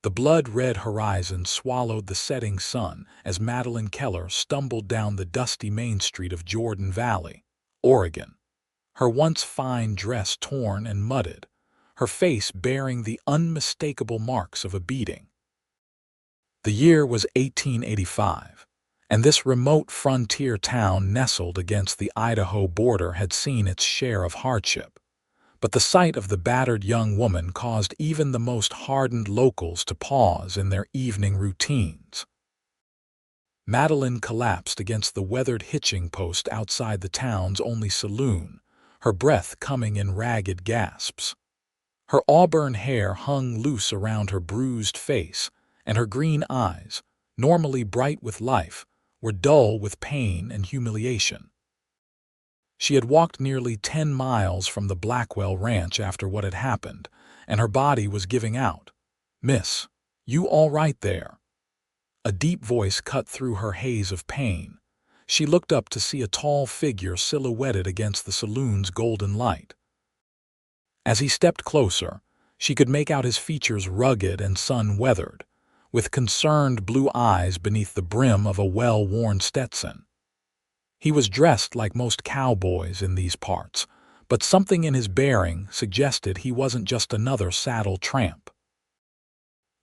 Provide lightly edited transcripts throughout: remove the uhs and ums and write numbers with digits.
The blood-red horizon swallowed the setting sun as Madeline Keller stumbled down the dusty main street of Jordan Valley, Oregon, her once fine dress torn and mudded, her face bearing the unmistakable marks of a beating. The year was 1885, and this remote frontier town nestled against the Idaho border had seen its share of hardship. But the sight of the battered young woman caused even the most hardened locals to pause in their evening routines. Madeline collapsed against the weathered hitching post outside the town's only saloon, her breath coming in ragged gasps. Her auburn hair hung loose around her bruised face, and her green eyes, normally bright with life, were dull with pain and humiliation. She had walked nearly 10 miles from the Blackwell Ranch after what had happened, and her body was giving out. "Miss, you all right there?" A deep voice cut through her haze of pain. She looked up to see a tall figure silhouetted against the saloon's golden light. As he stepped closer, she could make out his features rugged and sun-weathered, with concerned blue eyes beneath the brim of a well-worn Stetson. He was dressed like most cowboys in these parts, but something in his bearing suggested he wasn't just another saddle tramp.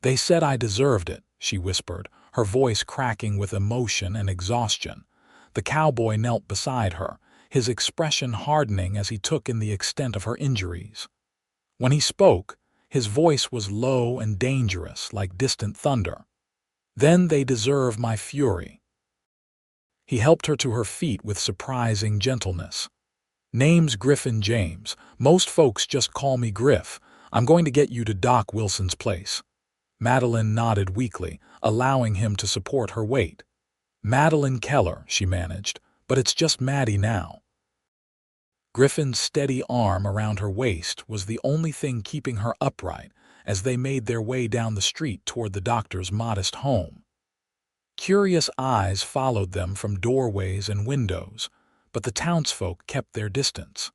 "They said I deserved it," she whispered, her voice cracking with emotion and exhaustion. The cowboy knelt beside her, his expression hardening as he took in the extent of her injuries. When he spoke, his voice was low and dangerous, like distant thunder. "Then they deserve my fury." He helped her to her feet with surprising gentleness. "Name's Griffin James. Most folks just call me Griff. I'm going to get you to Doc Wilson's place." Madeline nodded weakly, allowing him to support her weight. "Madeline Keller," she managed, "but it's just Maddie now." Griffin's steady arm around her waist was the only thing keeping her upright as they made their way down the street toward the doctor's modest home. Curious eyes followed them from doorways and windows, but the townsfolk kept their distance.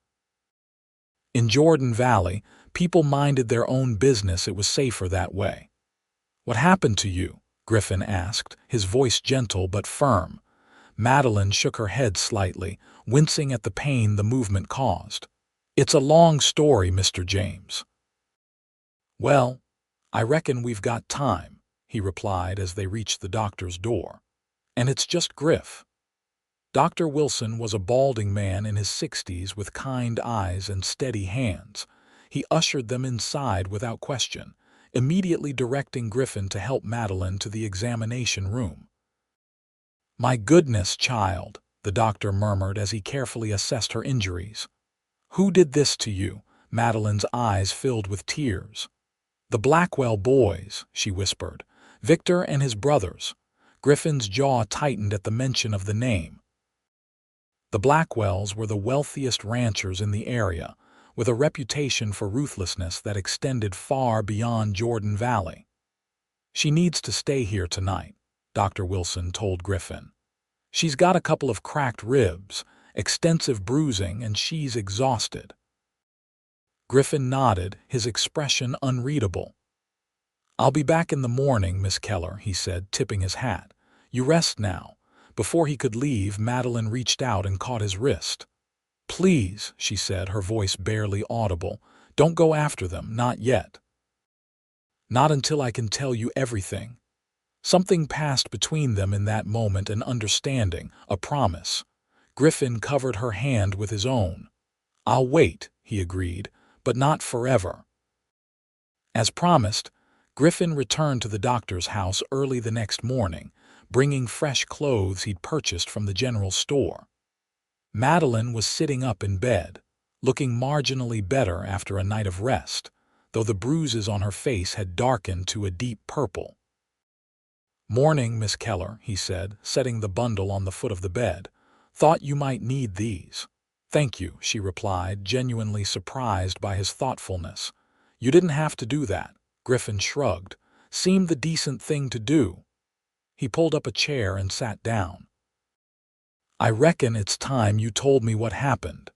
In Jordan Valley, people minded their own business. It was safer that way. "What happened to you?" Griffin asked, his voice gentle but firm. Madeline shook her head slightly, wincing at the pain the movement caused. "It's a long story, Mr. James." "Well, I reckon we've got time," he replied as they reached the doctor's door. "And it's just Griff." Dr. Wilson was a balding man in his 60s with kind eyes and steady hands. He ushered them inside without question, immediately directing Griffin to help Madeline to the examination room. "My goodness, child," the doctor murmured as he carefully assessed her injuries. "Who did this to you?" Madeline's eyes filled with tears. "The Blackwell boys," she whispered. "Victor and his brothers." Griffin's jaw tightened at the mention of the name. The Blackwells were the wealthiest ranchers in the area, with a reputation for ruthlessness that extended far beyond Jordan Valley. "She needs to stay here tonight," Dr. Wilson told Griffin. "She's got a couple of cracked ribs, extensive bruising, and she's exhausted." Griffin nodded, his expression unreadable. "I'll be back in the morning, Miss Keller," he said, tipping his hat. "You rest now." Before he could leave, Madeline reached out and caught his wrist. "Please," she said, her voice barely audible, "don't go after them, not yet. Not until I can tell you everything." Something passed between them in that moment, an understanding, a promise. Griffin covered her hand with his own. "I'll wait," he agreed, "but not forever." As promised, Griffin returned to the doctor's house early the next morning, bringing fresh clothes he'd purchased from the general store. Madeline was sitting up in bed, looking marginally better after a night of rest, though the bruises on her face had darkened to a deep purple. "Morning, Miss Keller," he said, setting the bundle on the foot of the bed. "Thought you might need these." "Thank you," she replied, genuinely surprised by his thoughtfulness. "You didn't have to do that." Griffin shrugged. "Seemed the decent thing to do." He pulled up a chair and sat down. "I reckon it's time you told me what happened."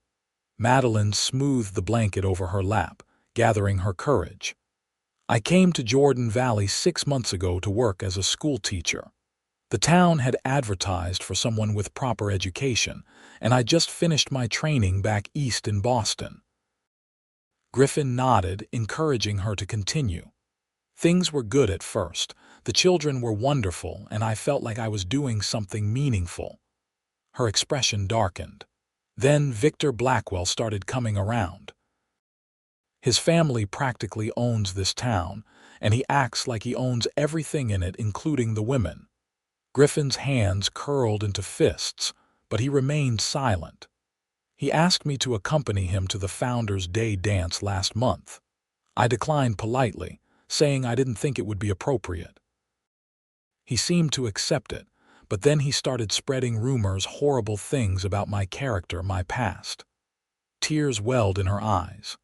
Madeline smoothed the blanket over her lap, gathering her courage. I came to Jordan Valley 6 months ago to work as a schoolteacher. The town had advertised for someone with proper education, and I just finished my training back east in Boston. Griffin nodded, encouraging her to continue. Things were good at first. The children were wonderful, and I felt like I was doing something meaningful. Her expression darkened. Then Victor Blackwell started coming around. His family practically owns this town, and he acts like he owns everything in it, including the women. Griffin's hands curled into fists, but he remained silent. He asked me to accompany him to the Founders' Day dance last month. I declined politely, saying I didn't think it would be appropriate. He seemed to accept it, but then he started spreading rumors, horrible things about my character, my past. Tears welled in her eyes.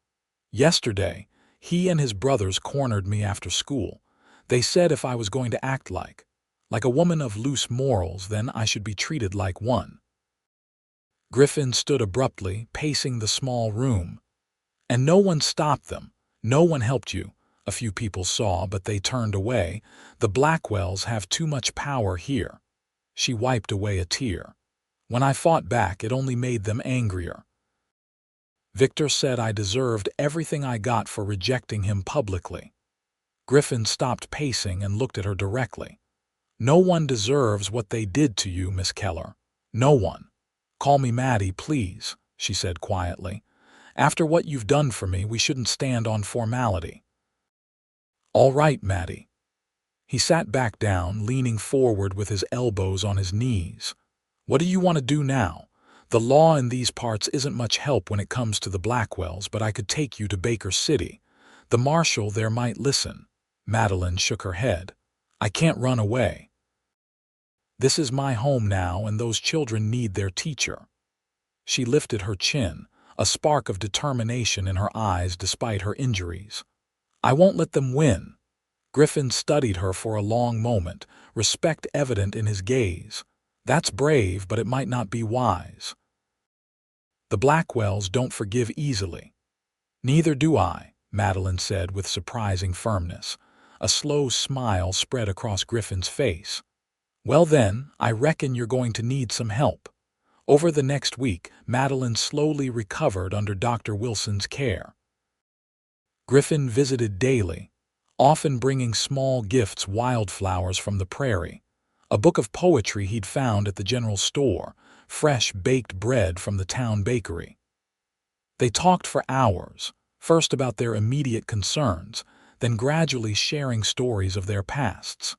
Yesterday, he and his brothers cornered me after school. They said if I was going to act like a woman of loose morals, then I should be treated like one. Griffin stood abruptly, pacing the small room. And no one stopped them. No one helped you. A few people saw, but they turned away. The Blackwells have too much power here. She wiped away a tear. When I fought back, it only made them angrier. Victor said I deserved everything I got for rejecting him publicly. Griffin stopped pacing and looked at her directly. No one deserves what they did to you, Miss Keller. No one. Call me Maddie, please, she said quietly. After what you've done for me, we shouldn't stand on formality. All right, Maddie. He sat back down, leaning forward with his elbows on his knees. What do you want to do now? The law in these parts isn't much help when it comes to the Blackwells, but I could take you to Baker City. The marshal there might listen. Madeline shook her head. I can't run away. This is my home now, and those children need their teacher. She lifted her chin, a spark of determination in her eyes despite her injuries. I won't let them win. Griffin studied her for a long moment, respect evident in his gaze. That's brave, but it might not be wise. The Blackwells don't forgive easily. Neither do I, Madeline said with surprising firmness. A slow smile spread across Griffin's face. Well then, I reckon you're going to need some help. Over the next week, Madeline slowly recovered under Dr. Wilson's care. Griffin visited daily, often bringing small gifts, wildflowers from the prairie, a book of poetry he'd found at the general store, fresh baked bread from the town bakery. They talked for hours, first about their immediate concerns, then gradually sharing stories of their pasts.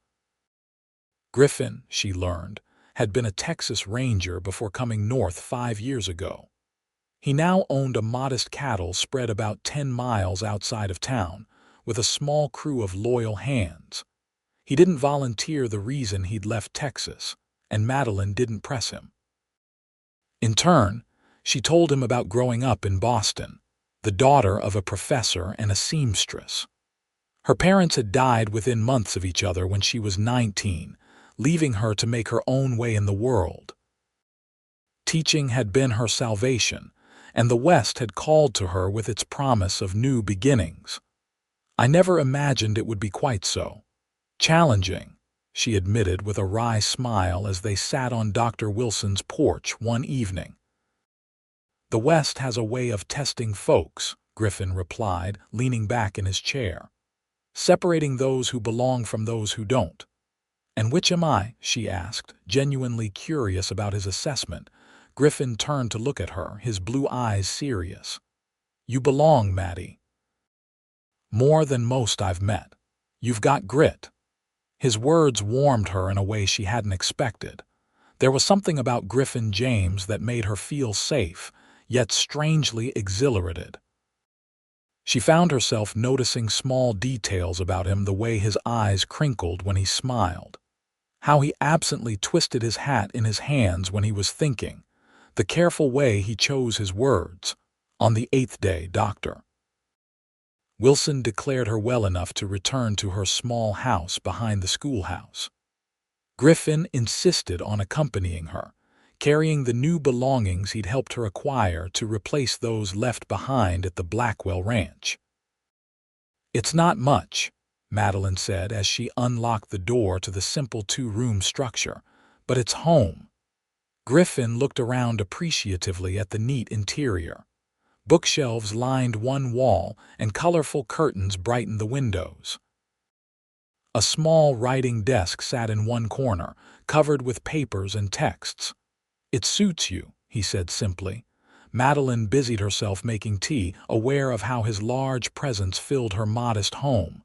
Griffin, she learned, had been a Texas Ranger before coming north 5 years ago. He now owned a modest cattle spread about 10 miles outside of town, with a small crew of loyal hands. He didn't volunteer the reason he'd left Texas, and Madeline didn't press him. In turn, she told him about growing up in Boston, the daughter of a professor and a seamstress. Her parents had died within months of each other when she was 19, leaving her to make her own way in the world. Teaching had been her salvation, and the West had called to her with its promise of new beginnings. I never imagined it would be quite so challenging, she admitted with a wry smile as they sat on Dr. Wilson's porch one evening. The West has a way of testing folks, Griffin replied, leaning back in his chair, separating those who belong from those who don't. And which am I? She asked, genuinely curious about his assessment. Griffin turned to look at her, his blue eyes serious. You belong, Maddie. More than most I've met. You've got grit. His words warmed her in a way she hadn't expected. There was something about Griffin James that made her feel safe, yet strangely exhilarated. She found herself noticing small details about him, the way his eyes crinkled when he smiled, how he absently twisted his hat in his hands when he was thinking, the careful way he chose his words. On the 8th day, Dr. Wilson declared her well enough to return to her small house behind the schoolhouse. Griffin insisted on accompanying her, carrying the new belongings he'd helped her acquire to replace those left behind at the Blackwell Ranch. It's not much, Madeline said as she unlocked the door to the simple two-room structure. "But it's home." Griffin looked around appreciatively at the neat interior. Bookshelves lined one wall, and colorful curtains brightened the windows. A small writing desk sat in one corner, covered with papers and texts. "It suits you," he said simply. Madeline busied herself making tea, aware of how his large presence filled her modest home.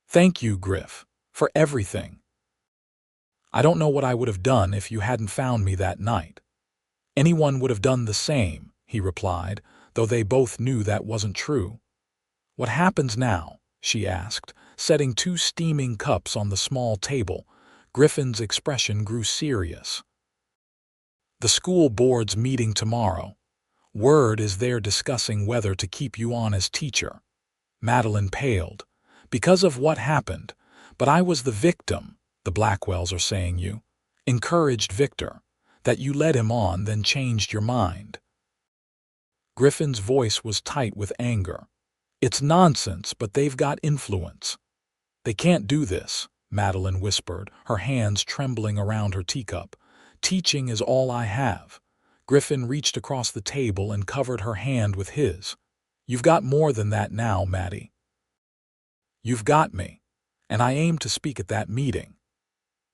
"Thank you, Griff, for everything. I don't know what I would have done if you hadn't found me that night." "Anyone would have done the same," he replied, though they both knew that wasn't true. "What happens now?" she asked, setting two steaming cups on the small table. Griffin's expression grew serious. "The school board's meeting tomorrow. Word is they're discussing whether to keep you on as teacher." Madeline paled. "Because of what happened. But I was the victim, the Blackwells are saying you. Encouraged Victor. That you led him on, then changed your mind." Griffin's voice was tight with anger. "It's nonsense, but they've got influence." "They can't do this," Madeline whispered, her hands trembling around her teacup. "Teaching is all I have." Griffin reached across the table and covered her hand with his. "You've got more than that now, Maddie. You've got me, and I aim to speak at that meeting."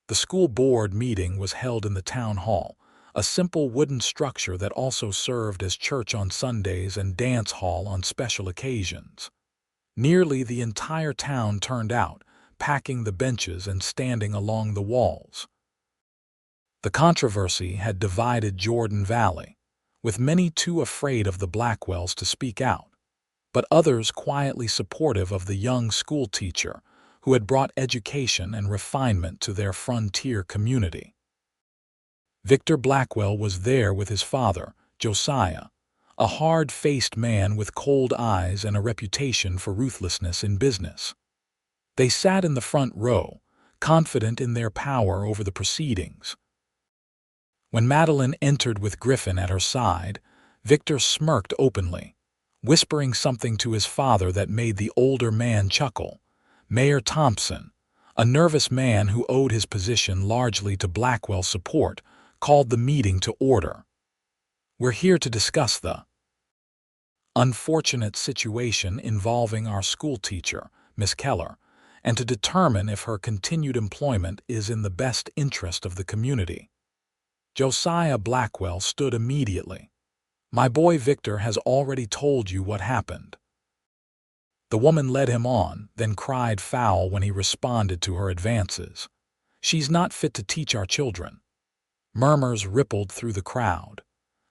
The school board meeting was held in the town hall, a simple wooden structure that also served as church on Sundays and dance hall on special occasions. Nearly the entire town turned out, packing the benches and standing along the walls. The controversy had divided Jordan Valley, with many too afraid of the Blackwells to speak out, but others quietly supportive of the young schoolteacher who had brought education and refinement to their frontier community. Victor Blackwell was there with his father, Josiah, a hard-faced man with cold eyes and a reputation for ruthlessness in business. They sat in the front row, confident in their power over the proceedings. When Madeline entered with Griffin at her side, Victor smirked openly, whispering something to his father that made the older man chuckle. Mayor Thompson, a nervous man who owed his position largely to Blackwell's support, called the meeting to order. "We're here to discuss the unfortunate situation involving our schoolteacher, Miss Keller, and to determine if her continued employment is in the best interest of the community." Josiah Blackwell stood immediately. "My boy Victor has already told you what happened." The woman led him on, then cried foul when he responded to her advances. "She's not fit to teach our children." Murmurs rippled through the crowd.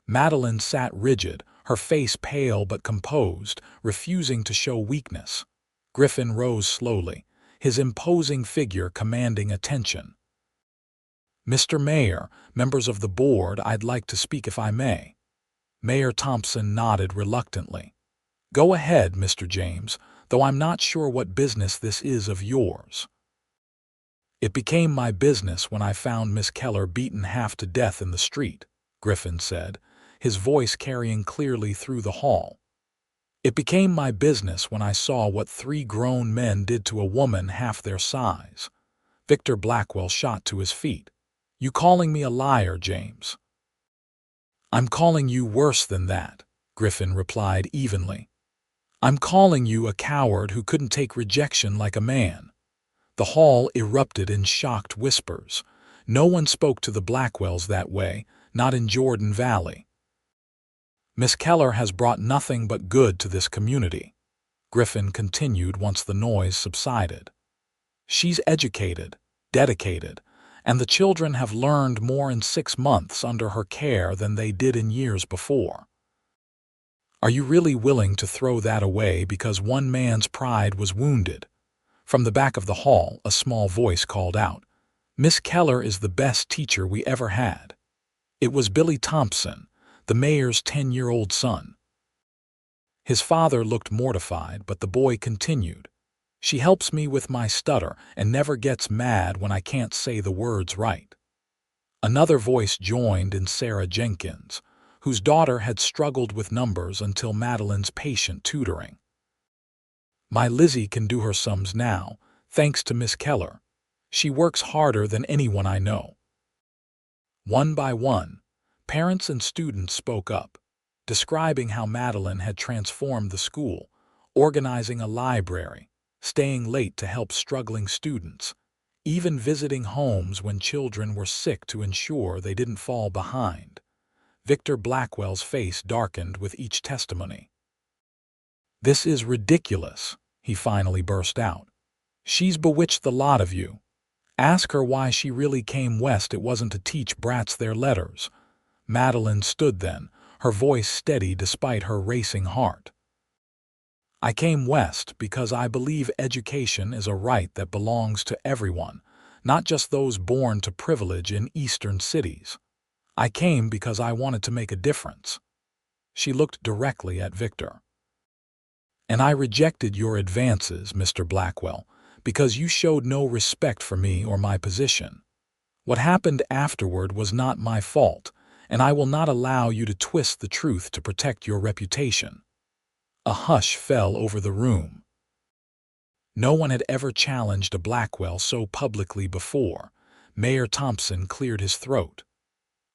Madeline sat rigid, her face pale but composed, refusing to show weakness. Griffin rose slowly, his imposing figure commanding attention. "Mr. Mayor, members of the board, I'd like to speak if I may." Mayor Thompson nodded reluctantly. "Go ahead, Mr. James, though I'm not sure what business this is of yours." "It became my business when I found Miss Keller beaten half to death in the street," Griffin said, his voice carrying clearly through the hall. "It became my business when I saw what 3 grown men did to a woman half their size." Victor Blackwell shot to his feet. "You calling me a liar, James?" "I'm calling you worse than that," Griffin replied evenly. "I'm calling you a coward who couldn't take rejection like a man." The hall erupted in shocked whispers. No one spoke to the Blackwells that way, not in Jordan Valley. "Miss Keller has brought nothing but good to this community," Griffin continued once the noise subsided. "She's educated, dedicated, and the children have learned more in 6 months under her care than they did in years before. Are you really willing to throw that away because one man's pride was wounded?" From the back of the hall, a small voice called out, "Miss Keller is the best teacher we ever had." It was Billy Thompson, the mayor's 10-year-old son. His father looked mortified, but the boy continued, "She helps me with my stutter and never gets mad when I can't say the words right." Another voice joined in Sarah Jenkins, whose daughter had struggled with numbers until Madeline's patient tutoring. "My Lizzie can do her sums now, Thanks to Miss Keller. She works harder than anyone I know." One by one, parents and students spoke up, describing how Madeline had transformed the school, organizing a library, staying late to help struggling students, even visiting homes when children were sick to ensure they didn't fall behind. Victor Blackwell's face darkened with each testimony. "This is ridiculous," he finally burst out. "She's bewitched the lot of you. Ask her why she really came west. It wasn't to teach brats their letters." Madeline stood then, her voice steady despite her racing heart. "I came west because I believe education is a right that belongs to everyone, not just those born to privilege in eastern cities. I came because I wanted to make a difference." She looked directly at Victor. "And I rejected your advances, Mr. Blackwell, because you showed no respect for me or my position. What happened afterward was not my fault, and I will not allow you to twist the truth to protect your reputation." A hush fell over the room. No one had ever challenged a Blackwell so publicly before. Mayor Thompson cleared his throat.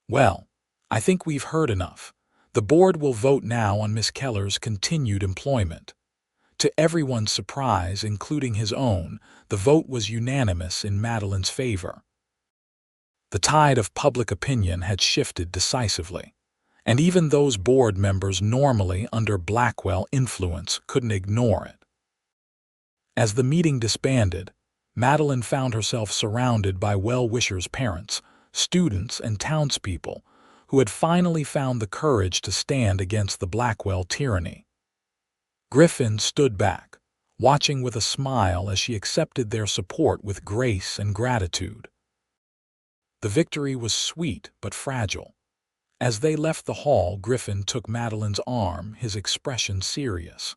"Well, I think we've heard enough. The board will vote now on Miss Keller's continued employment." To everyone's surprise, including his own, the vote was unanimous in Madeline's favor. The tide of public opinion had shifted decisively, and even those board members normally under Blackwell influence couldn't ignore it. As the meeting disbanded, Madeline found herself surrounded by well-wishers' parents, students, and townspeople who had finally found the courage to stand against the Blackwell tyranny. Griffin stood back, watching with a smile as she accepted their support with grace and gratitude. The victory was sweet but fragile. As they left the hall, Griffin took Madeline's arm, his expression serious.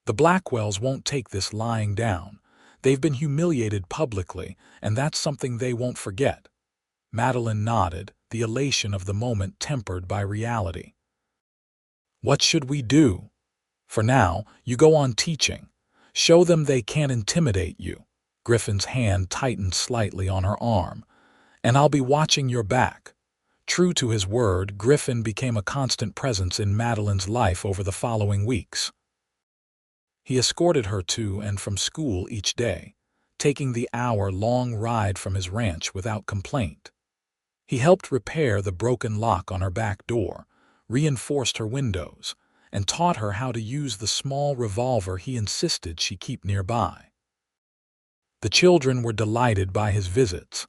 "The Blackwells won't take this lying down. They've been humiliated publicly, and that's something they won't forget." Madeline nodded, the elation of the moment tempered by reality. "What should we do?" "For now, you go on teaching. Show them they can't intimidate you." Griffin's hand tightened slightly on her arm. "And I'll be watching your back." True to his word, Griffin became a constant presence in Madeline's life over the following weeks. He escorted her to and from school each day, taking the hour-long ride from his ranch without complaint. He helped repair the broken lock on her back door, reinforced her windows, and taught her how to use the small revolver he insisted she keep nearby. The children were delighted by his visits,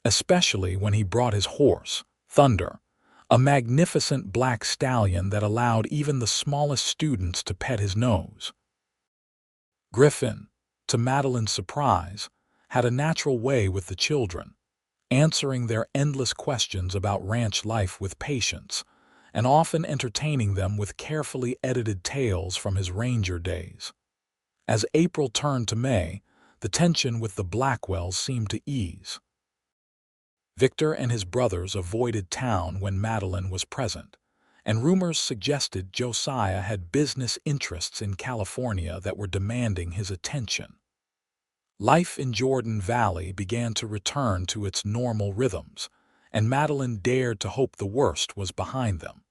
especially when he brought his horse, Thunder, a magnificent black stallion that allowed even the smallest students to pet his nose. Griffin, to Madeline's surprise, had a natural way with the children, answering their endless questions about ranch life with patience, and often entertaining them with carefully edited tales from his ranger days. As April turned to May, the tension with the Blackwells seemed to ease. Victor and his brothers avoided town when Madeline was present, and rumors suggested Josiah had business interests in California that were demanding his attention. Life in Jordan Valley began to return to its normal rhythms, and Madeline dared to hope the worst was behind them.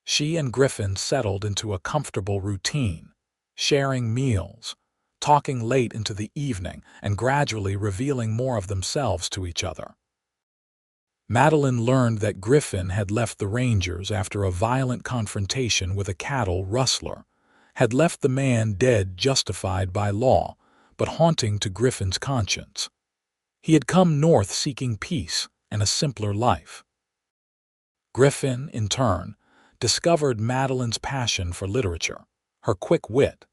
She and Griffin settled into a comfortable routine, sharing meals, talking late into the evening, and gradually revealing more of themselves to each other. Madeline learned that Griffin had left the Rangers after a violent confrontation with a cattle rustler, had left the man dead justified by law, but haunting to Griffin's conscience. He had come north seeking peace and a simpler life. Griffin, in turn, discovered Madeline's passion for literature, her quick wit,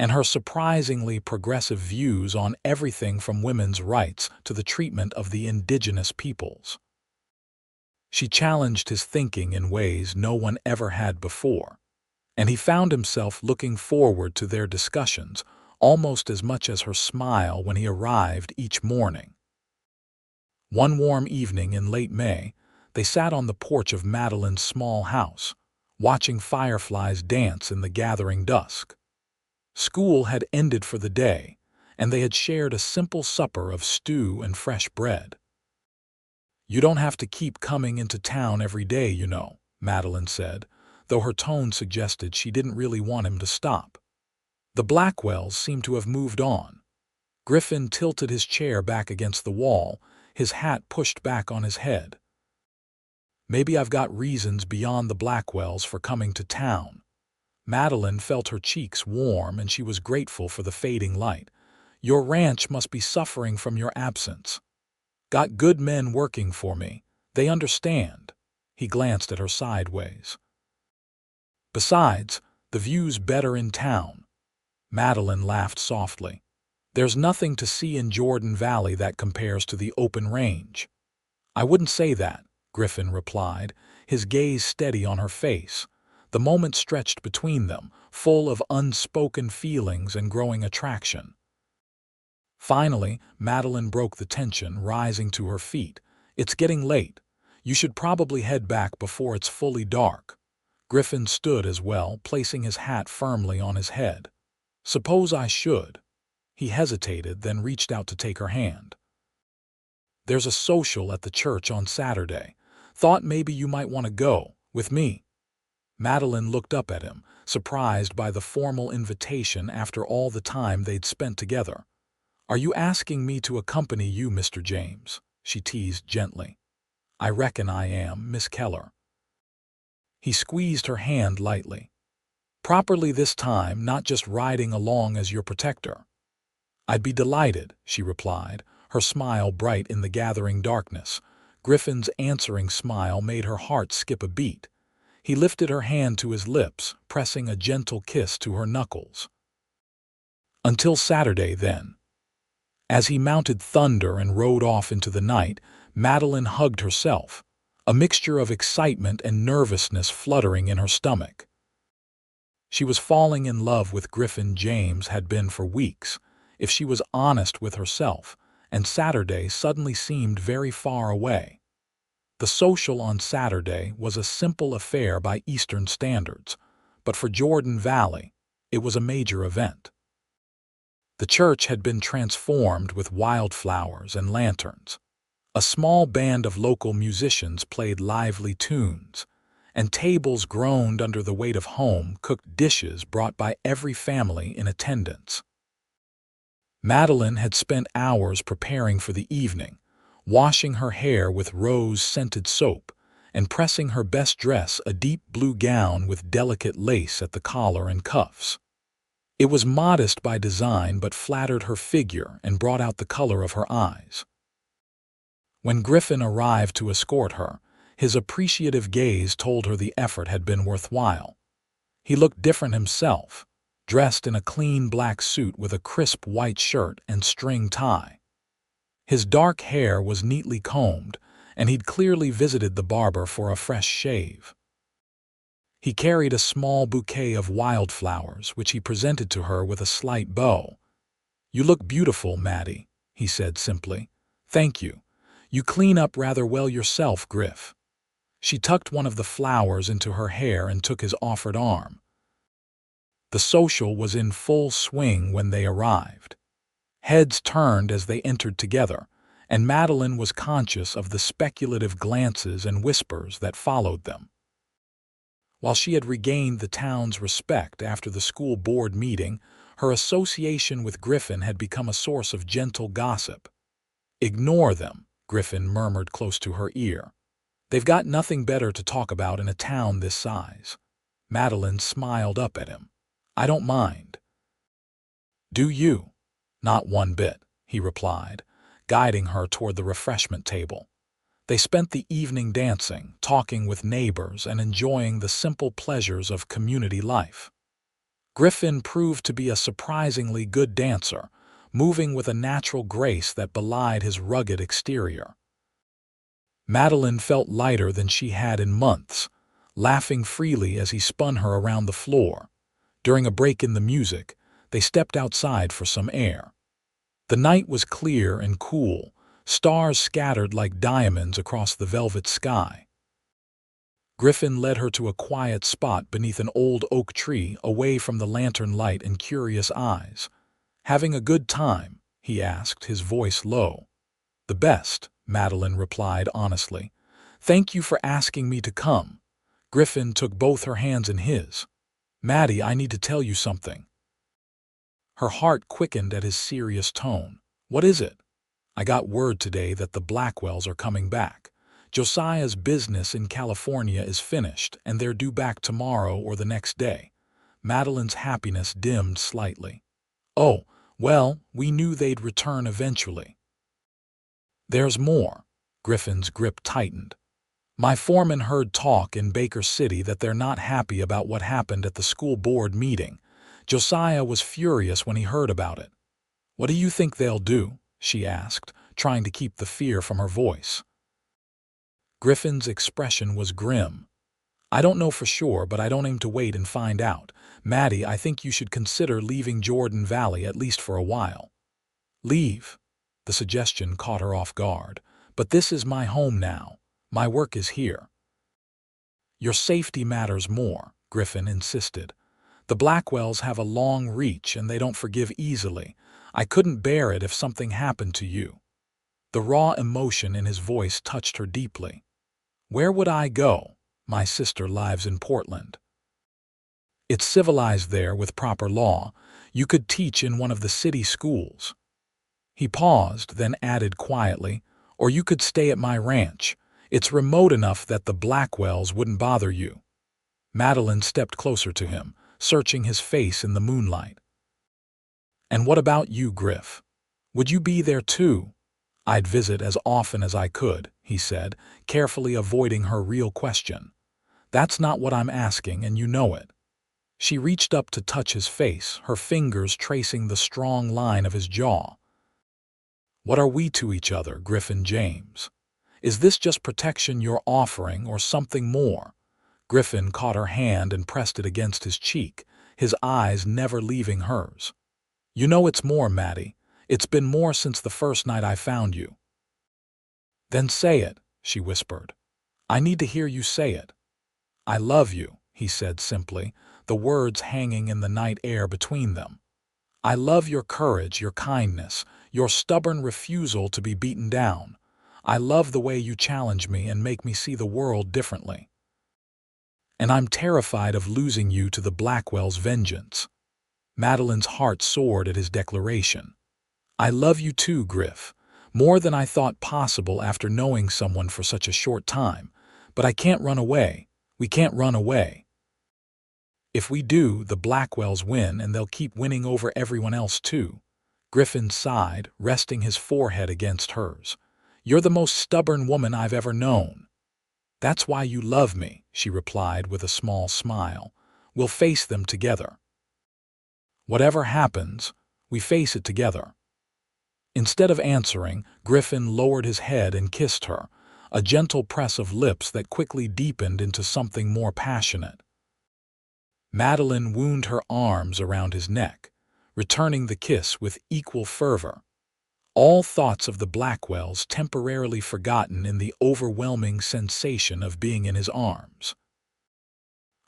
and her surprisingly progressive views on everything from women's rights to the treatment of the indigenous peoples. She challenged his thinking in ways no one ever had before, and he found himself looking forward to their discussions almost as much as her smile when he arrived each morning. One warm evening in late May, they sat on the porch of Madeline's small house, watching fireflies dance in the gathering dusk. School had ended for the day, and they had shared a simple supper of stew and fresh bread. "You don't have to keep coming into town every day, you know," Madeline said, though her tone suggested she didn't really want him to stop. The Blackwells seemed to have moved on. Griffin tilted his chair back against the wall, his hat pushed back on his head. "Maybe I've got reasons beyond the Blackwells for coming to town." Madeline felt her cheeks warm, and she was grateful for the fading light. "Your ranch must be suffering from your absence. Got good men working for me. They understand." He glanced at her sideways. "Besides, the view's better in town." Madeline laughed softly. "There's nothing to see in Jordan Valley that compares to the open range." "I wouldn't say that," Griffin replied, his gaze steady on her face. The moment stretched between them, full of unspoken feelings and growing attraction. Finally, Madeline broke the tension, rising to her feet. "It's getting late. You should probably head back before it's fully dark." Griffin stood as well, placing his hat firmly on his head. "Suppose I should." He hesitated, then reached out to take her hand. "There's a social at the church on Saturday. Thought maybe you might want to go, with me." Madeline looked up at him, surprised by the formal invitation after all the time they'd spent together. "Are you asking me to accompany you, Mr. James?" she teased gently. "I reckon I am, Miss Keller." He squeezed her hand lightly. "Properly this time, not just riding along as your protector." "I'd be delighted," she replied, her smile bright in the gathering darkness. Griffin's answering smile made her heart skip a beat. He lifted her hand to his lips, pressing a gentle kiss to her knuckles. "Until Saturday, then." As he mounted Thunder and rode off into the night, Madeline hugged herself, a mixture of excitement and nervousness fluttering in her stomach. She was falling in love with Griffin James, had been for weeks, if she was honest with herself, and Saturday suddenly seemed very far away. The social on Saturday was a simple affair by Eastern standards, but for Jordan Valley, it was a major event. The church had been transformed with wildflowers and lanterns. A small band of local musicians played lively tunes, and tables groaned under the weight of home-cooked dishes brought by every family in attendance. Madeline had spent hours preparing for the evening, washing her hair with rose-scented soap, and pressing her best dress, a deep blue gown with delicate lace at the collar and cuffs. It was modest by design but flattered her figure and brought out the color of her eyes. When Griffin arrived to escort her, his appreciative gaze told her the effort had been worthwhile. He looked different himself, dressed in a clean black suit with a crisp white shirt and string tie. His dark hair was neatly combed, and he'd clearly visited the barber for a fresh shave. He carried a small bouquet of wildflowers, which he presented to her with a slight bow. "You look beautiful, Maddie," he said simply. "Thank you. You clean up rather well yourself, Griff." She tucked one of the flowers into her hair and took his offered arm. The social was in full swing when they arrived. Heads turned as they entered together, and Madeline was conscious of the speculative glances and whispers that followed them. While she had regained the town's respect after the school board meeting, her association with Griffin had become a source of gentle gossip. "Ignore them," Griffin murmured close to her ear. "They've got nothing better to talk about in a town this size." Madeline smiled up at him. "I don't mind." "Do you?" "Not one bit," he replied, guiding her toward the refreshment table. They spent the evening dancing, talking with neighbors, and enjoying the simple pleasures of community life. Griffin proved to be a surprisingly good dancer, moving with a natural grace that belied his rugged exterior. Madeline felt lighter than she had in months, laughing freely as he spun her around the floor. During a break in the music, they stepped outside for some air. The night was clear and cool, stars scattered like diamonds across the velvet sky. Griffin led her to a quiet spot beneath an old oak tree, away from the lantern light and curious eyes. "Having a good time?" he asked, his voice low. "The best," Madeline replied honestly. "Thank you for asking me to come." Griffin took both her hands in his. "Maddie, I need to tell you something." Her heart quickened at his serious tone. "What is it?" "I got word today that the Blackwells are coming back. Josiah's business in California is finished, and they're due back tomorrow or the next day." Madeline's happiness dimmed slightly. "Oh, well, we knew they'd return eventually." "There's more." Griffin's grip tightened. "My foreman heard talk in Baker City that they're not happy about what happened at the school board meeting. Josiah was furious when he heard about it." "What do you think they'll do?" she asked, trying to keep the fear from her voice. Griffin's expression was grim. "I don't know for sure, but I don't aim to wait and find out. Maddie, I think you should consider leaving Jordan Valley at least for a while." "Leave?" The suggestion caught her off guard. "But this is my home now. My work is here." "Your safety matters more," Griffin insisted. "The Blackwells have a long reach and they don't forgive easily. I couldn't bear it if something happened to you." The raw emotion in his voice touched her deeply. "Where would I go? My sister lives in Portland. It's civilized there with proper law. You could teach in one of the city schools." He paused, then added quietly, "Or you could stay at my ranch. It's remote enough that the Blackwells wouldn't bother you." Madeline stepped closer to him, searching his face in the moonlight. "And what about you, Griff? Would you be there too?" "I'd visit as often as I could," he said, carefully avoiding her real question. "That's not what I'm asking, and you know it." She reached up to touch his face, her fingers tracing the strong line of his jaw. "What are we to each other, Griffin James? Is this just protection you're offering or something more?" Griffin caught her hand and pressed it against his cheek, his eyes never leaving hers. "You know it's more, Maddie. It's been more since the first night I found you." "Then say it," she whispered. "I need to hear you say it." "I love you," he said simply, the words hanging in the night air between them. "I love your courage, your kindness, your stubborn refusal to be beaten down. I love the way you challenge me and make me see the world differently. And I'm terrified of losing you to the Blackwell's vengeance." Madeline's heart soared at his declaration. "I love you too, Griff, more than I thought possible after knowing someone for such a short time. But I can't run away. We can't run away. If we do, the Blackwells win and they'll keep winning over everyone else too." Griffin sighed, resting his forehead against hers. "You're the most stubborn woman I've ever known." "That's why you love me," she replied with a small smile. "We'll face them together. Whatever happens, we face it together." Instead of answering, Griffin lowered his head and kissed her, a gentle press of lips that quickly deepened into something more passionate. Madeline wound her arms around his neck, returning the kiss with equal fervor, all thoughts of the Blackwells temporarily forgotten in the overwhelming sensation of being in his arms.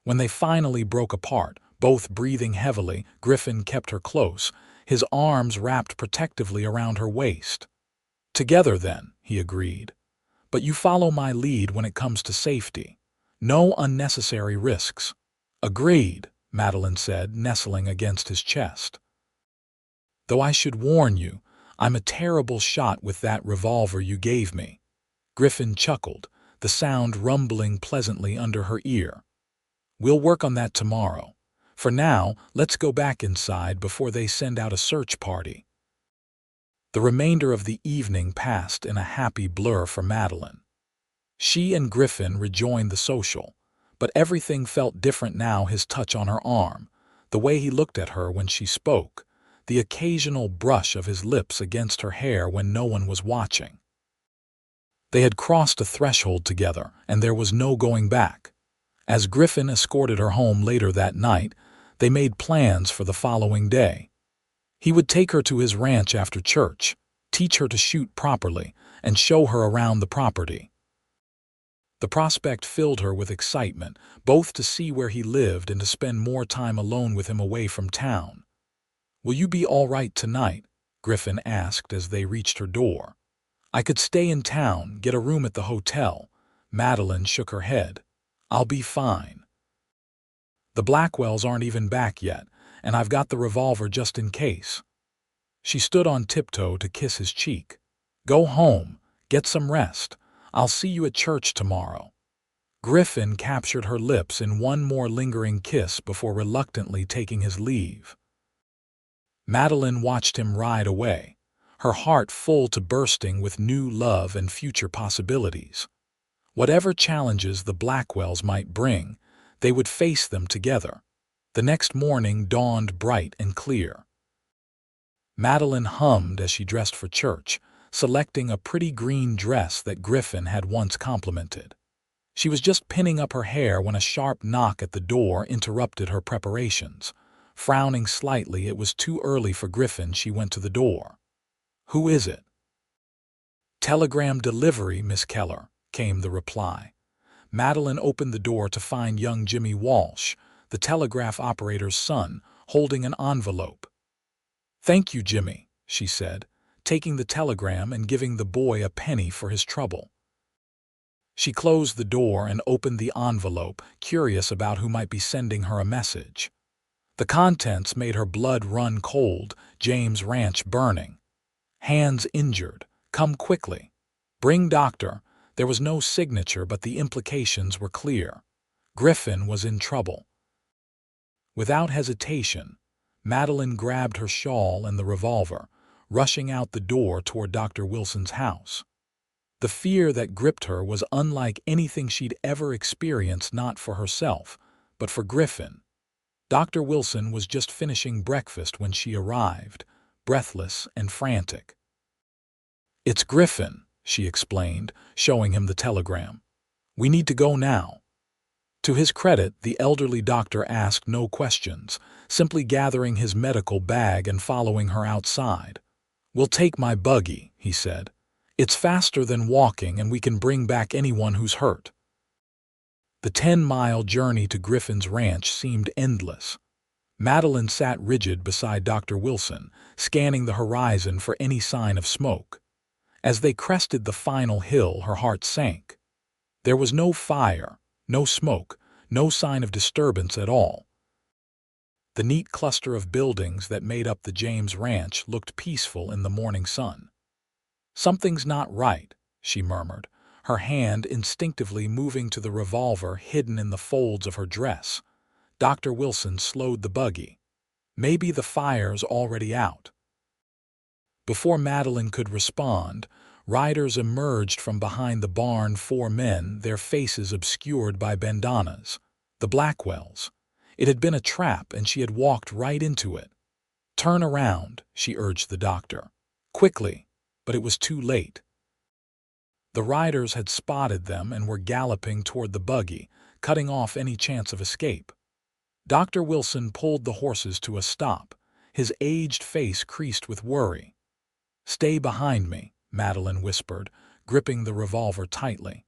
When they finally broke apart, both breathing heavily, Griffin kept her close, his arms wrapped protectively around her waist. "Together, then," he agreed. "But you follow my lead when it comes to safety. No unnecessary risks." "Agreed," Madeline said, nestling against his chest. "Though I should warn you, I'm a terrible shot with that revolver you gave me." Griffin chuckled, the sound rumbling pleasantly under her ear. "We'll work on that tomorrow. For now, let's go back inside before they send out a search party." The remainder of the evening passed in a happy blur for Madeline. She and Griffin rejoined the social, but everything felt different now. His touch on her arm, the way he looked at her when she spoke, the occasional brush of his lips against her hair when no one was watching. They had crossed a threshold together, and there was no going back. As Griffin escorted her home later that night, they made plans for the following day. He would take her to his ranch after church, teach her to shoot properly, and show her around the property. The prospect filled her with excitement, both to see where he lived and to spend more time alone with him away from town. "Will you be all right tonight?" Griffin asked as they reached her door. "I could stay in town, get a room at the hotel." Madeline shook her head. "I'll be fine. The Blackwells aren't even back yet, and I've got the revolver just in case." She stood on tiptoe to kiss his cheek. "Go home. Get some rest. I'll see you at church tomorrow." Griffin captured her lips in one more lingering kiss before reluctantly taking his leave. Madeline watched him ride away, her heart full to bursting with new love and future possibilities. Whatever challenges the Blackwells might bring, they would face them together. The next morning dawned bright and clear. Madeline hummed as she dressed for church, selecting a pretty green dress that Griffin had once complimented. She was just pinning up her hair when a sharp knock at the door interrupted her preparations. Frowning slightly, it was too early for Griffin. She went to the door. "Who is it?" "Telegram delivery, Miss Keller," came the reply. Madeline opened the door to find young Jimmy Walsh, the telegraph operator's son, holding an envelope. "Thank you, Jimmy," she said, taking the telegram and giving the boy a penny for his trouble. She closed the door and opened the envelope, curious about who might be sending her a message. The contents made her blood run cold. "James Ranch burning. Hands injured. Come quickly. Bring doctor." There was no signature, but the implications were clear. Griffin was in trouble. Without hesitation, Madeline grabbed her shawl and the revolver, rushing out the door toward Dr. Wilson's house. The fear that gripped her was unlike anything she'd ever experienced, not for herself, but for Griffin. Dr. Wilson was just finishing breakfast when she arrived, breathless and frantic. "It's Griffin," she explained, showing him the telegram. "We need to go now." To his credit, the elderly doctor asked no questions, simply gathering his medical bag and following her outside. "We'll take my buggy," he said. "It's faster than walking, and we can bring back anyone who's hurt." The 10-mile journey to Griffin's ranch seemed endless. Madeline sat rigid beside Dr. Wilson, scanning the horizon for any sign of smoke. As they crested the final hill, her heart sank. There was no fire, no smoke, no sign of disturbance at all. The neat cluster of buildings that made up the James Ranch looked peaceful in the morning sun. "Something's not right," she murmured, her hand instinctively moving to the revolver hidden in the folds of her dress. Dr. Wilson slowed the buggy. "Maybe the fire's already out." Before Madeline could respond, riders emerged from behind the barn, 4 men, their faces obscured by bandanas. The Blackwells. It had been a trap, and she had walked right into it. "Turn around," she urged the doctor. "Quickly." But it was too late. The riders had spotted them and were galloping toward the buggy, cutting off any chance of escape. Dr. Wilson pulled the horses to a stop, his aged face creased with worry. "Stay behind me," Madeline whispered, gripping the revolver tightly.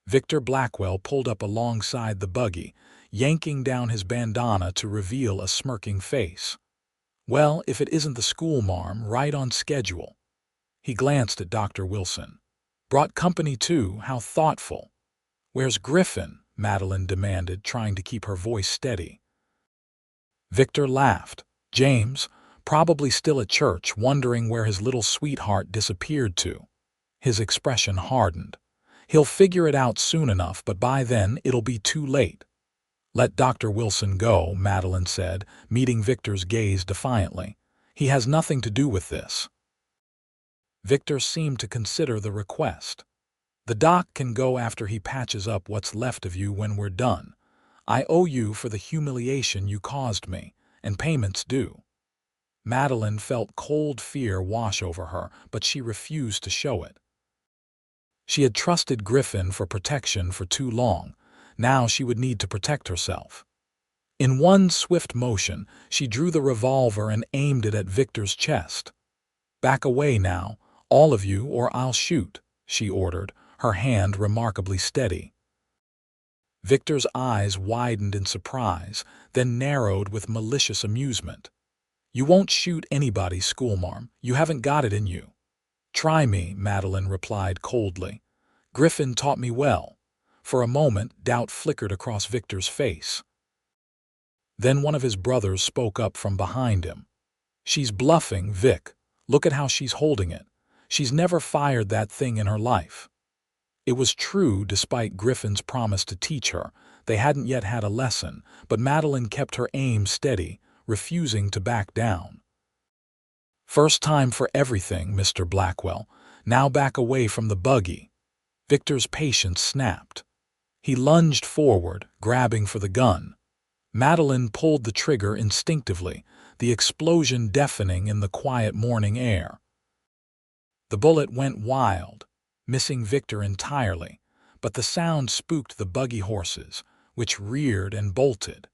Victor Blackwell pulled up alongside the buggy, yanking down his bandana to reveal a smirking face. "Well, if it isn't the schoolmarm, right on schedule." He glanced at Dr. Wilson. "Brought company too, how thoughtful." "Where's Griffin?" Madeline demanded, trying to keep her voice steady. Victor laughed. "James, probably still at church, wondering where his little sweetheart disappeared to." His expression hardened. "He'll figure it out soon enough, but by then it'll be too late." "Let Dr. Wilson go," Madeline said, meeting Victor's gaze defiantly. "He has nothing to do with this." Victor seemed to consider the request. "The doc can go after he patches up what's left of you when we're done. I owe you for the humiliation you caused me, and payment's due." Madeline felt cold fear wash over her, but she refused to show it. She had trusted Griffin for protection for too long. Now she would need to protect herself. In one swift motion, she drew the revolver and aimed it at Victor's chest. "Back away now, all of you, or I'll shoot," she ordered, her hand remarkably steady. Victor's eyes widened in surprise, then narrowed with malicious amusement. You won't shoot anybody, schoolmarm. You haven't got it in you. Try me, Madeline replied coldly. Griffin taught me well. For a moment, doubt flickered across Victor's face. Then one of his brothers spoke up from behind him. She's bluffing, Vic. Look at how she's holding it. She's never fired that thing in her life. It was true, despite Griffin's promise to teach her. They hadn't yet had a lesson, but Madeline kept her aim steady, refusing to back down. First time for everything, Mr. Blackwell. Now back away from the buggy. Victor's patience snapped. He lunged forward, grabbing for the gun. Madeline pulled the trigger instinctively, the explosion deafening in the quiet morning air. The bullet went wild, missing Victor entirely, but the sound spooked the buggy horses, which reared and bolted.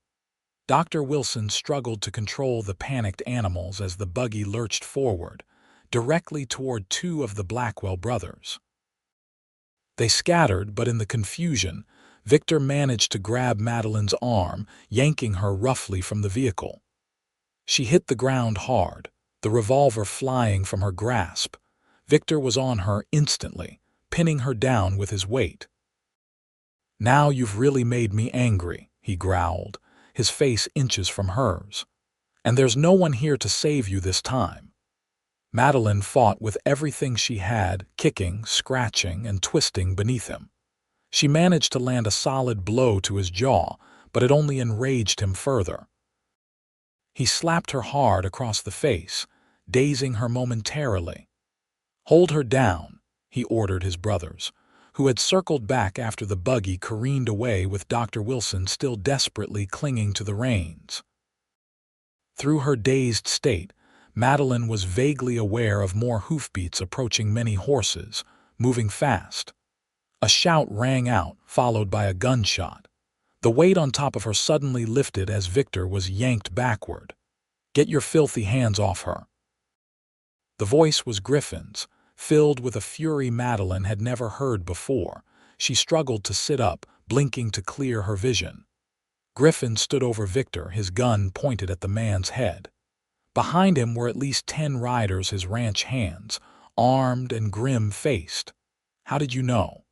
Dr. Wilson struggled to control the panicked animals as the buggy lurched forward, directly toward two of the Blackwell brothers. They scattered, but in the confusion, Victor managed to grab Madeline's arm, yanking her roughly from the vehicle. She hit the ground hard, the revolver flying from her grasp. Victor was on her instantly, pinning her down with his weight. "Now you've really made me angry," he growled, his face inches from hers. "And there's no one here to save you this time." Madeline fought with everything she had, kicking, scratching, and twisting beneath him. She managed to land a solid blow to his jaw, but it only enraged him further. He slapped her hard across the face, dazing her momentarily. "Hold her down," he ordered his brothers, who had circled back after the buggy careened away with Dr. Wilson still desperately clinging to the reins. Through her dazed state, Madeline was vaguely aware of more hoofbeats approaching many horses, moving fast. A shout rang out, followed by a gunshot. The weight on top of her suddenly lifted as Victor was yanked backward. "Get your filthy hands off her." The voice was Griffin's, filled with a fury Madeline had never heard before. She struggled to sit up, blinking to clear her vision. Griffin stood over Victor, his gun pointed at the man's head. Behind him were at least 10 riders, his ranch hands, armed and grim-faced. "How did you know?"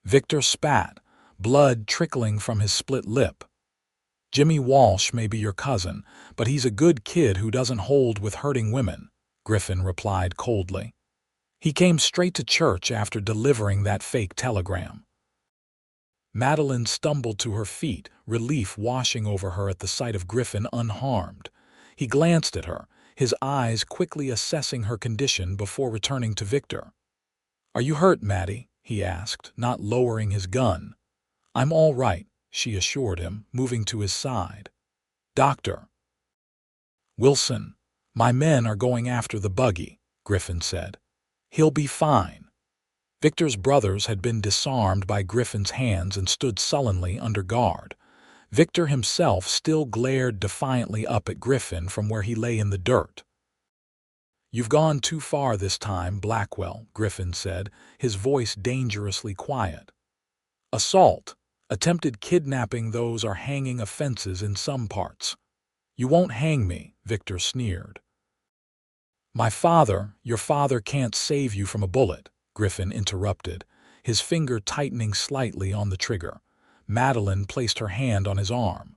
Victor spat, blood trickling from his split lip. "Jimmy Walsh may be your cousin, but he's a good kid who doesn't hold with hurting women," Griffin replied coldly. "He came straight to church after delivering that fake telegram." Madeline stumbled to her feet, relief washing over her at the sight of Griffin unharmed. He glanced at her, his eyes quickly assessing her condition before returning to Victor. "Are you hurt, Maddie?" he asked, not lowering his gun. "I'm all right," she assured him, moving to his side. "Doctor." "Wilson, my men are going after the buggy," Griffin said. "He'll be fine." Victor's brothers had been disarmed by Griffin's hands and stood sullenly under guard. Victor himself still glared defiantly up at Griffin from where he lay in the dirt. "You've gone too far this time, Blackwell," Griffin said, his voice dangerously quiet. "Assault, attempted kidnapping, those are hanging offenses in some parts." "You won't hang me," Victor sneered. Your father can't save you from a bullet," Griffin interrupted, his finger tightening slightly on the trigger. Madeline placed her hand on his arm.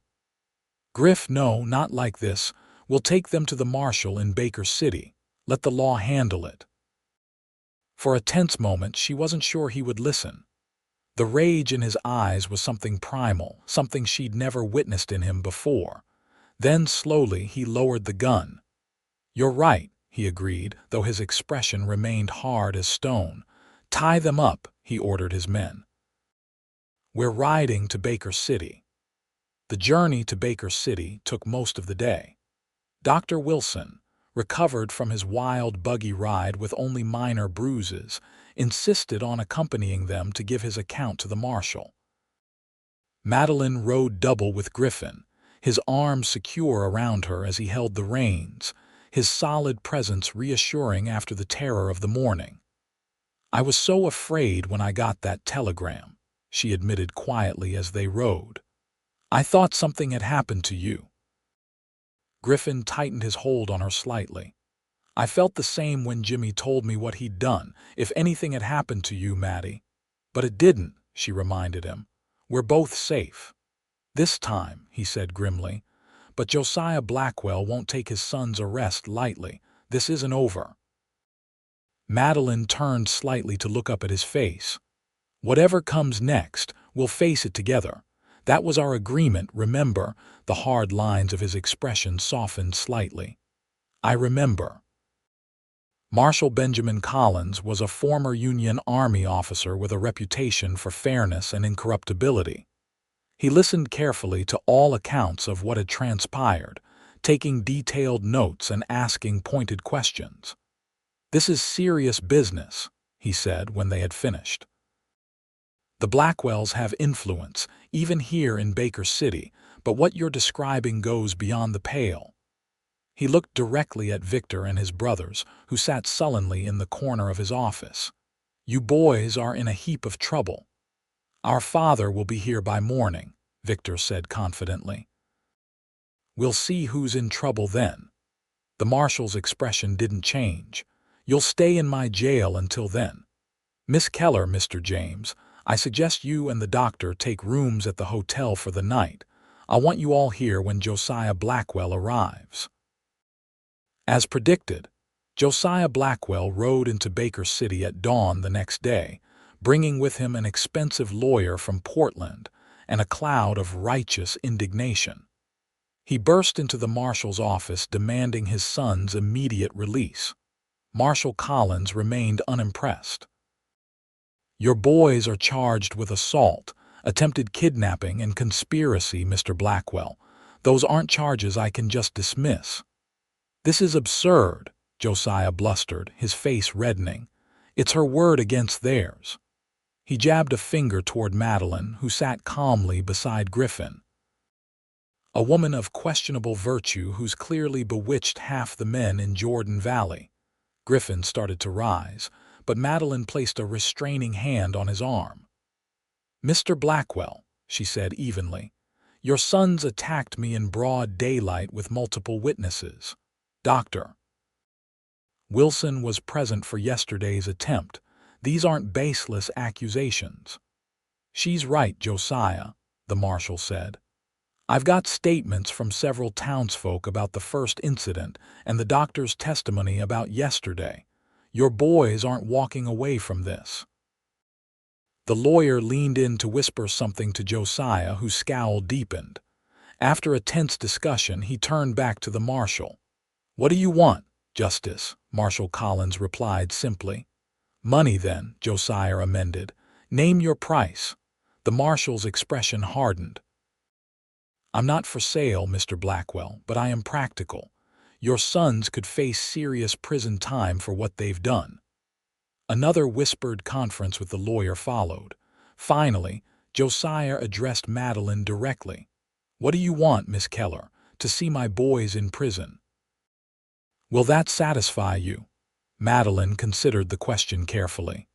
"Griff, no, not like this. We'll take them to the marshal in Baker City. Let the law handle it." For a tense moment, she wasn't sure he would listen. The rage in his eyes was something primal, something she'd never witnessed in him before. Then, slowly, he lowered the gun. "You're right," he agreed, though his expression remained hard as stone. "Tie them up," he ordered his men. "We're riding to Baker City." The journey to Baker City took most of the day. Dr. Wilson, recovered from his wild buggy ride with only minor bruises, insisted on accompanying them to give his account to the marshal. Madeline rode double with Griffin, his arms secure around her as he held the reins, his solid presence reassuring after the terror of the morning. "I was so afraid when I got that telegram," she admitted quietly as they rode. "I thought something had happened to you." Griffin tightened his hold on her slightly. I felt the same when Jimmy told me what he'd done, if anything had happened to you, Maddie. But it didn't, she reminded him. We're both safe. This time, he said grimly. But Josiah Blackwell won't take his son's arrest lightly. This isn't over. Madeline turned slightly to look up at his face. Whatever comes next, we'll face it together. That was our agreement, remember? The hard lines of his expression softened slightly. I remember. Marshal Benjamin Collins was a former Union Army officer with a reputation for fairness and incorruptibility. He listened carefully to all accounts of what had transpired, taking detailed notes and asking pointed questions. "This is serious business," he said when they had finished. "The Blackwells have influence, even here in Baker City, but what you're describing goes beyond the pale." He looked directly at Victor and his brothers, who sat sullenly in the corner of his office. "You boys are in a heap of trouble." "Our father will be here by morning," Victor said confidently. "We'll see who's in trouble then." The marshal's expression didn't change. "You'll stay in my jail until then. Miss Keller, Mr. James, I suggest you and the doctor take rooms at the hotel for the night. I want you all here when Josiah Blackwell arrives." As predicted, Josiah Blackwell rode into Baker City at dawn the next day, bringing with him an expensive lawyer from Portland and a cloud of righteous indignation. He burst into the marshal's office demanding his son's immediate release. Marshal Collins remained unimpressed. "Your boys are charged with assault, attempted kidnapping, and conspiracy, Mr. Blackwell. Those aren't charges I can just dismiss." "This is absurd," Josiah blustered, his face reddening. "It's her word against theirs." He jabbed a finger toward Madeline, who sat calmly beside Griffin. "A woman of questionable virtue who's clearly bewitched half the men in Jordan Valley." Griffin started to rise, but Madeline placed a restraining hand on his arm. "Mr. Blackwell," she said evenly, "your sons attacked me in broad daylight with multiple witnesses. Dr. Wilson was present for yesterday's attempt. These aren't baseless accusations." "She's right, Josiah," the marshal said. "I've got statements from several townsfolk about the first incident and the doctor's testimony about yesterday. Your boys aren't walking away from this." The lawyer leaned in to whisper something to Josiah, whose scowl deepened. After a tense discussion, he turned back to the marshal. "What do you want, Justice?" Marshal Collins replied simply. "Money, then," Josiah amended. "Name your price." The marshal's expression hardened. "I'm not for sale, Mr. Blackwell, but I am practical. Your sons could face serious prison time for what they've done." Another whispered conference with the lawyer followed. Finally, Josiah addressed Madeline directly. "What do you want, Miss Keller? To see my boys in prison." "Will that satisfy you?" Madeline considered the question carefully.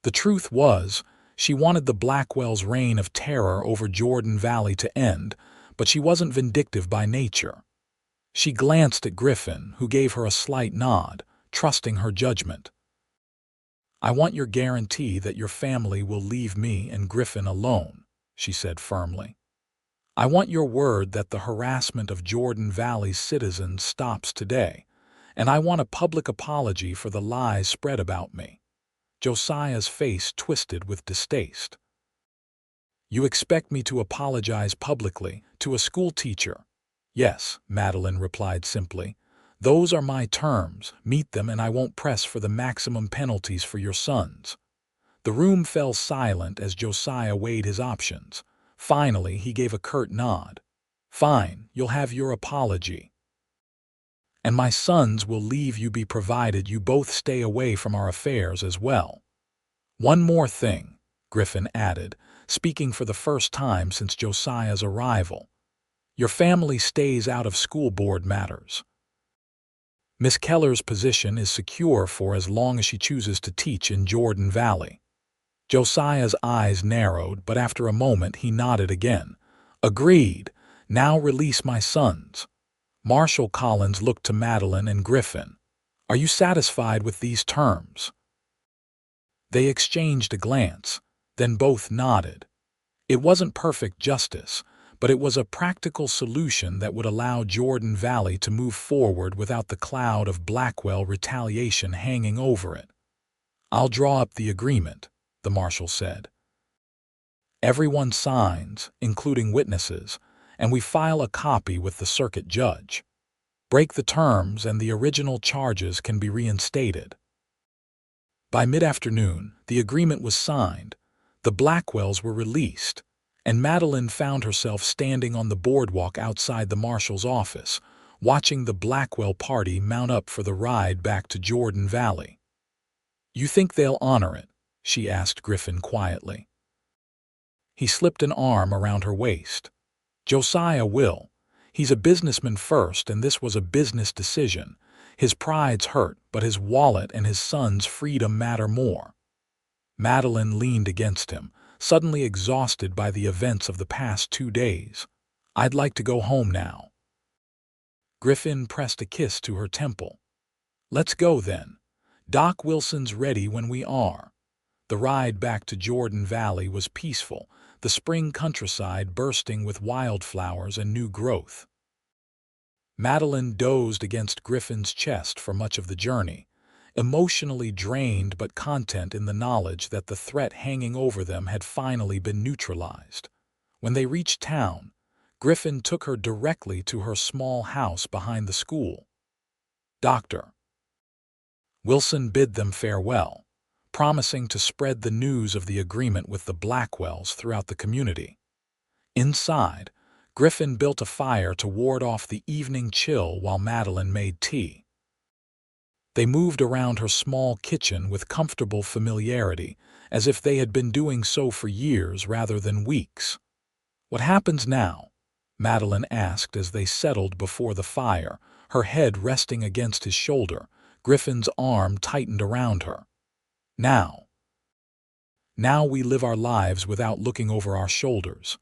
The truth was, she wanted the Blackwells' reign of terror over Jordan Valley to end, but she wasn't vindictive by nature. She glanced at Griffin, who gave her a slight nod, trusting her judgment. "I want your guarantee that your family will leave me and Griffin alone," she said firmly. "I want your word that the harassment of Jordan Valley's citizens stops today, and I want a public apology for the lies spread about me." Josiah's face twisted with distaste. "You expect me to apologize publicly to a schoolteacher?" "Yes," Madeline replied simply. "Those are my terms. Meet them and I won't press for the maximum penalties for your sons." The room fell silent as Josiah weighed his options. Finally, he gave a curt nod. "Fine, you'll have your apology. And my sons will leave you be provided you both stay away from our affairs as well." "One more thing," Griffin added, speaking for the first time since Josiah's arrival. "Your family stays out of school board matters. Miss Keller's position is secure for as long as she chooses to teach in Jordan Valley." Josiah's eyes narrowed, but after a moment he nodded again. "Agreed. Now release my sons." Marshal Collins looked to Madeline and Griffin. "Are you satisfied with these terms?" They exchanged a glance, then both nodded. It wasn't perfect justice, but it was a practical solution that would allow Jordan Valley to move forward without the cloud of Blackwell retaliation hanging over it. "I'll draw up the agreement," the marshal said. "Everyone signs, including witnesses, and we file a copy with the circuit judge. Break the terms and the original charges can be reinstated." By mid-afternoon, the agreement was signed, the Blackwells were released, and Madeline found herself standing on the boardwalk outside the marshal's office, watching the Blackwell party mount up for the ride back to Jordan Valley. "You think they'll honor it?" she asked Griffin quietly. He slipped an arm around her waist. "Josiah will. He's a businessman first, and this was a business decision. His pride's hurt, but his wallet and his son's freedom matter more." Madeline leaned against him, suddenly exhausted by the events of the past 2 days. "I'd like to go home now." Griffin pressed a kiss to her temple. "Let's go then. Doc Wilson's ready when we are." The ride back to Jordan Valley was peaceful, the spring countryside bursting with wildflowers and new growth. Madeline dozed against Griffin's chest for much of the journey, emotionally drained but content in the knowledge that the threat hanging over them had finally been neutralized. When they reached town, Griffin took her directly to her small house behind the school. Dr. Wilson bid them farewell, promising to spread the news of the agreement with the Blackwells throughout the community. Inside, Griffin built a fire to ward off the evening chill while Madeline made tea. They moved around her small kitchen with comfortable familiarity, as if they had been doing so for years rather than weeks. "What happens now?" Madeline asked as they settled before the fire, her head resting against his shoulder, Griffin's arm tightened around her. Now we live our lives without looking over our shoulders."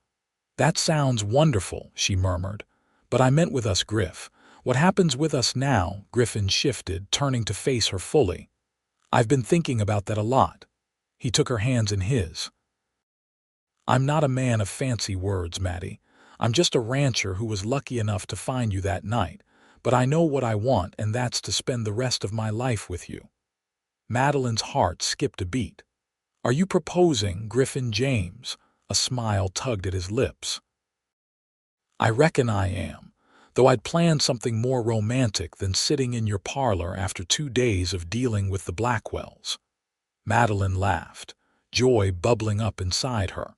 "That sounds wonderful," she murmured. "But I meant with us, Griff. What happens with us now?" Griffin shifted, turning to face her fully. "I've been thinking about that a lot." He took her hands in his. "I'm not a man of fancy words, Maddie. I'm just a rancher who was lucky enough to find you that night, but I know what I want, and that's to spend the rest of my life with you." Madeline's heart skipped a beat. "Are you proposing, Griffin James?" A smile tugged at his lips. "I reckon I am, though I'd planned something more romantic than sitting in your parlor after 2 days of dealing with the Blackwells." Madeline laughed, joy bubbling up inside her.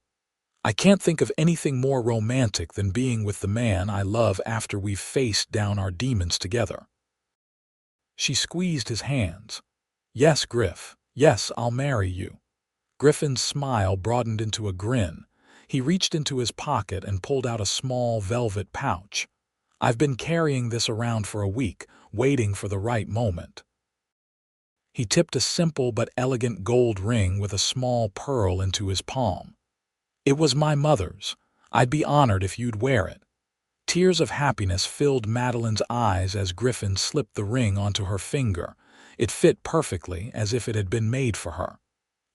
"I can't think of anything more romantic than being with the man I love after we've faced down our demons together." She squeezed his hands. "Yes, Griff, yes, I'll marry you." Griffin's smile broadened into a grin. He reached into his pocket and pulled out a small velvet pouch. "I've been carrying this around for a week, waiting for the right moment." He tipped a simple but elegant gold ring with a small pearl into his palm. "It was my mother's. I'd be honored if you'd wear it." Tears of happiness filled Madeline's eyes as Griffin slipped the ring onto her finger. It fit perfectly, as if it had been made for her.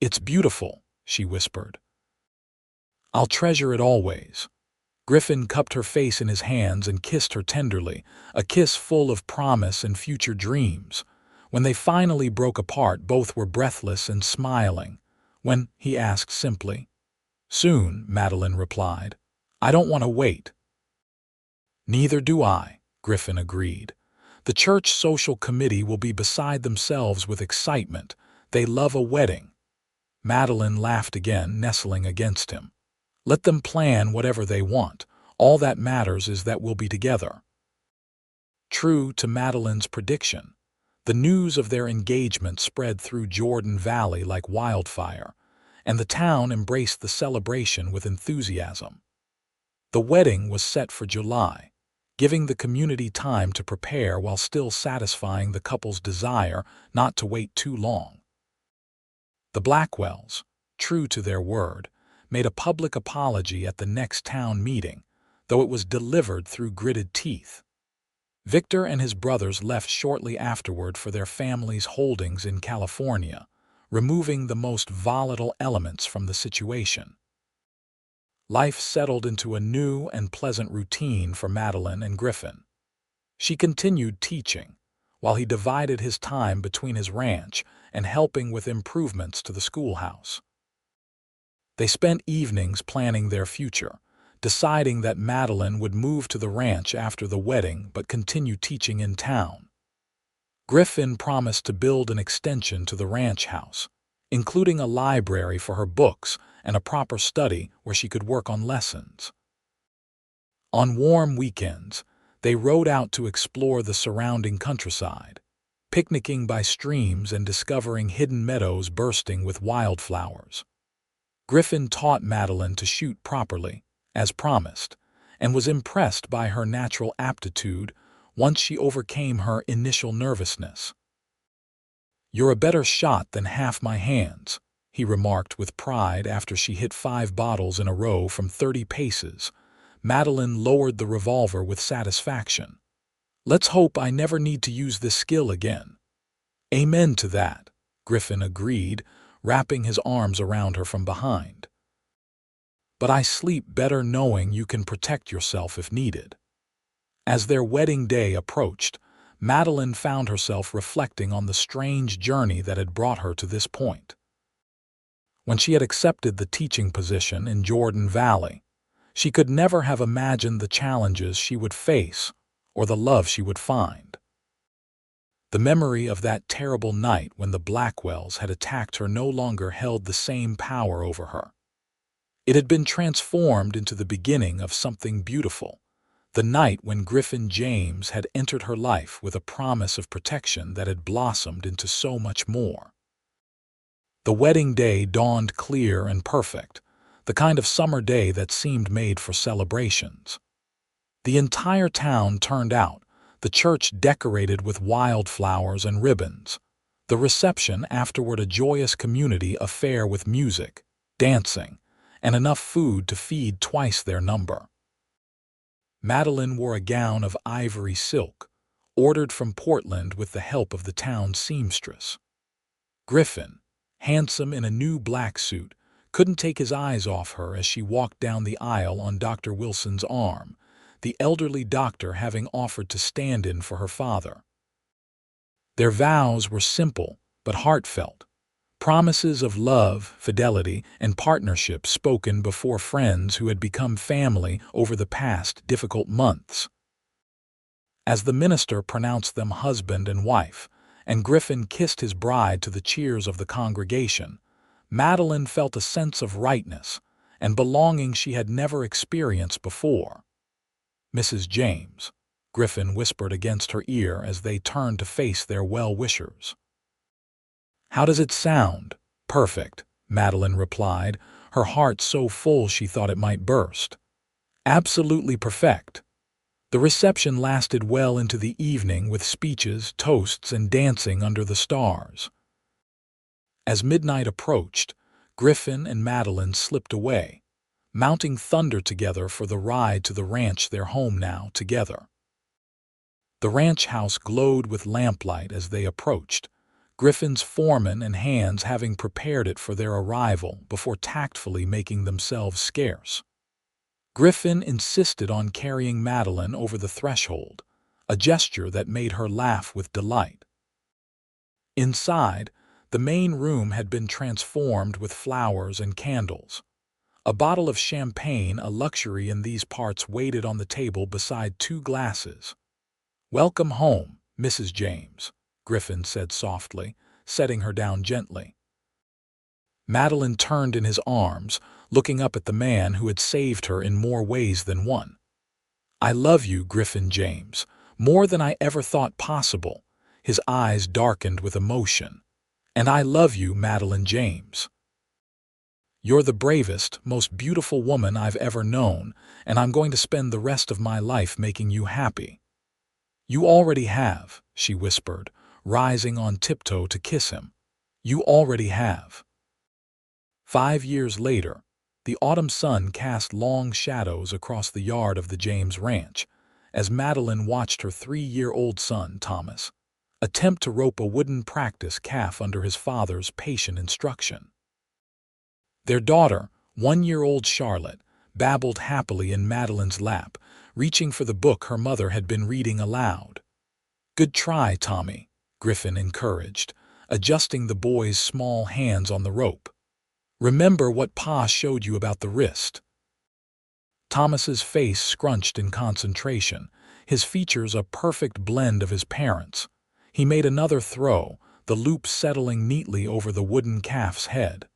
"It's beautiful," she whispered. "I'll treasure it always." Griffin cupped her face in his hands and kissed her tenderly, a kiss full of promise and future dreams. When they finally broke apart, both were breathless and smiling. "When?" he asked simply. "Soon," Madeline replied. "I don't want to wait." "Neither do I," Griffin agreed. "The church social committee will be beside themselves with excitement. They love a wedding." Madeline laughed again, nestling against him. "Let them plan whatever they want. All that matters is that we'll be together." True to Madeline's prediction, the news of their engagement spread through Jordan Valley like wildfire, and the town embraced the celebration with enthusiasm. The wedding was set for July, giving the community time to prepare while still satisfying the couple's desire not to wait too long. The Blackwells, true to their word, made a public apology at the next town meeting, though it was delivered through gritted teeth. Victor and his brothers left shortly afterward for their family's holdings in California, removing the most volatile elements from the situation. Life settled into a new and pleasant routine for Madeline and Griffin. She continued teaching, while he divided his time between his ranch and helping with improvements to the schoolhouse. They spent evenings planning their future, deciding that Madeline would move to the ranch after the wedding but continue teaching in town. Griffin promised to build an extension to the ranch house, including a library for her books and a proper study where she could work on lessons. On warm weekends, they rode out to explore the surrounding countryside, picnicking by streams and discovering hidden meadows bursting with wildflowers. Griffin taught Madeline to shoot properly, as promised, and was impressed by her natural aptitude once she overcame her initial nervousness. "You're a better shot than half my hands," he remarked with pride after she hit 5 bottles in a row from 30 paces. Madeline lowered the revolver with satisfaction. "Let's hope I never need to use this skill again." "Amen to that," Griffin agreed, wrapping his arms around her from behind. "But I sleep better knowing you can protect yourself if needed." As their wedding day approached, Madeline found herself reflecting on the strange journey that had brought her to this point. When she had accepted the teaching position in Jordan Valley, she could never have imagined the challenges she would face or the love she would find. The memory of that terrible night when the Blackwells had attacked her no longer held the same power over her. It had been transformed into the beginning of something beautiful, the night when Griffin James had entered her life with a promise of protection that had blossomed into so much more. The wedding day dawned clear and perfect, the kind of summer day that seemed made for celebrations. The entire town turned out, the church decorated with wildflowers and ribbons, the reception afterward a joyous community affair with music, dancing, and enough food to feed twice their number. Madeline wore a gown of ivory silk, ordered from Portland with the help of the town's seamstress. Griffin, handsome in a new black suit, couldn't take his eyes off her as she walked down the aisle on Dr. Wilson's arm, the elderly doctor having offered to stand in for her father. Their vows were simple but heartfelt, promises of love, fidelity, and partnership spoken before friends who had become family over the past difficult months. As the minister pronounced them husband and wife, and Griffin kissed his bride to the cheers of the congregation, Madeline felt a sense of rightness and belonging she had never experienced before. "Mrs. James," Griffin whispered against her ear as they turned to face their well-wishers. "How does it sound?" "Perfect," Madeline replied, her heart so full she thought it might burst. "Absolutely perfect." The reception lasted well into the evening with speeches, toasts, and dancing under the stars. As midnight approached, Griffin and Madeline slipped away, mounting thunder together for the ride to the ranch, their home now together. The ranch house glowed with lamplight as they approached, Griffin's foreman and hands having prepared it for their arrival before tactfully making themselves scarce. Griffin insisted on carrying Madeline over the threshold, a gesture that made her laugh with delight. Inside, the main room had been transformed with flowers and candles. A bottle of champagne, a luxury in these parts, waited on the table beside 2 glasses. "Welcome home, Mrs. James," Griffin said softly, setting her down gently. Madeline turned in his arms, looking up at the man who had saved her in more ways than one. "I love you, Griffin James, more than I ever thought possible." His eyes darkened with emotion. "And I love you, Madeline James. You're the bravest, most beautiful woman I've ever known, and I'm going to spend the rest of my life making you happy." "You already have," she whispered, rising on tiptoe to kiss him. "You already have." 5 years later, the autumn sun cast long shadows across the yard of the James Ranch, as Madeline watched her 3-year-old son, Thomas, attempt to rope a wooden practice calf under his father's patient instruction. Their daughter, 1-year-old Charlotte, babbled happily in Madeline's lap, reaching for the book her mother had been reading aloud. "Good try, Tommy," Griffin encouraged, adjusting the boy's small hands on the rope. "Remember what Pa showed you about the wrist." Thomas's face scrunched in concentration, his features a perfect blend of his parents'. He made another throw, the loop settling neatly over the wooden calf's head.